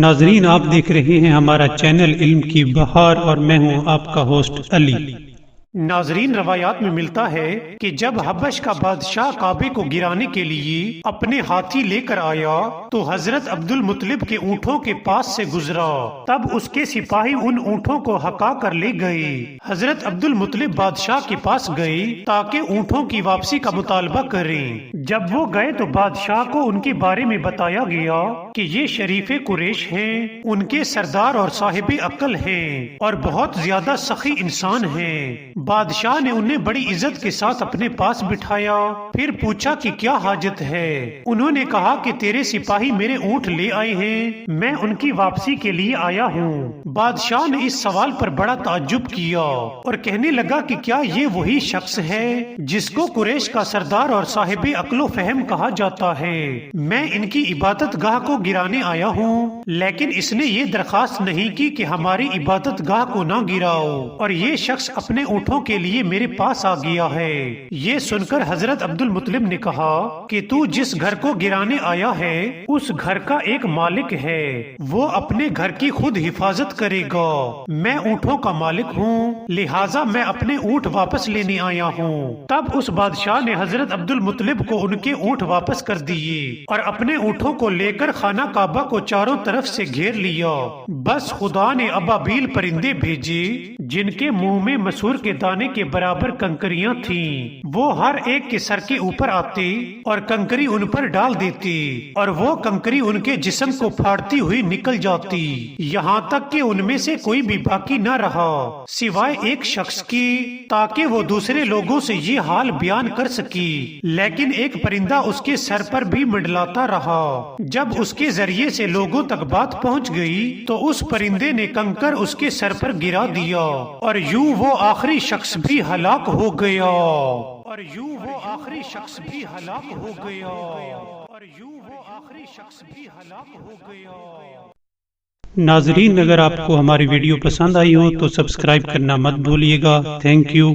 ناظرین، آپ دیکھ رہے ہیں ہمارا چینل علم کی بہار اور میں ہوں آپ کا ہوسٹ علی۔ ناظرین، روایات میں ملتا ہے کہ جب حبش کا بادشاہ کعبے کو گرانے کے لیے اپنے ہاتھی لے کر آیا تو حضرت عبد المطلب کے اونٹوں کے پاس سے گزرا، تب اس کے سپاہی ان اونٹوں کو ہکا کر لے گئے۔ حضرت عبد المطلب بادشاہ کے پاس گئے تاکہ اونٹوں کی واپسی کا مطالبہ کریں۔ جب وہ گئے تو بادشاہ کو ان کے بارے میں بتایا گیا کہ یہ شریف قریش ہیں، ان کے سردار اور صاحب عقل ہیں اور بہت زیادہ سخی انسان ہیں۔ بادشاہ نے انہیں بڑی عزت کے ساتھ اپنے پاس بٹھایا، پھر پوچھا کہ کیا حاجت ہے۔ انہوں نے کہا کہ تیرے سپاہی میرے اونٹ لے آئے ہیں، میں ان کی واپسی کے لیے آیا ہوں۔ بادشاہ نے اس سوال پر بڑا تعجب کیا اور کہنے لگا کہ کیا یہ وہی شخص ہے جس کو قریش کا سردار اور صاحب عقل و فہم کہا جاتا ہے؟ میں ان کی عبادت گاہ کو گرانے آیا ہوں، لیکن اس نے یہ درخواست نہیں کی کہ ہماری عبادت گاہ کو نہ گراؤ، اور یہ شخص اپنے اونٹوں کے لیے میرے پاس آ گیا ہے۔ یہ سن کر حضرت عبد المطلب نے کہا کہ تو جس گھر کو گرانے آیا ہے اس گھر کا ایک مالک ہے، وہ اپنے گھر کی خود حفاظت کرے گا۔ میں اونٹوں کا مالک ہوں، لہٰذا میں اپنے اونٹ واپس لینے آیا ہوں۔ تب اس بادشاہ نے حضرت عبد المطلب کو ان کے اونٹ واپس کر دیے اور اپنے اونٹوں کو لے کر خانہ کعبہ کو چاروں طرف سے گھیر لیا۔ بس خدا نے ابابیل پرندے بھیجے جن کے منہ میں مسور کے دانے کے برابر کنکریاں تھیں، وہ ہر ایک کے سر کے اوپر آتے اور کنکری ان پر ڈال دیتے، اور وہ کنکری ان کے جسم کو پھاڑتی ہوئی نکل جاتی، یہاں تک کہ ان میں سے کوئی بھی باقی نہ رہا سوائے ایک شخص کی، تاکہ وہ دوسرے لوگوں سے یہ حال بیان کر سکی۔ لیکن ایک پرندہ اس کے سر پر بھی منڈلاتا رہا۔ جب اس کے ذریعے سے لوگوں تک بات پہنچ گئی تو اس پرندے نے کنکر اس کے سر پر گرا دیا، اور یوں وہ آخری شخص بھی ہلاک ہو گیا، اور یوں وہ آخری شخص بھی ہلاک ہو گیا، اور یوں وہ آخری شخص بھی ہلاک ہو گیا۔ ناظرین، اگر آپ کو ہماری ویڈیو پسند آئی ہو تو سبسکرائب کرنا مت بھولیے گا۔ Thank you.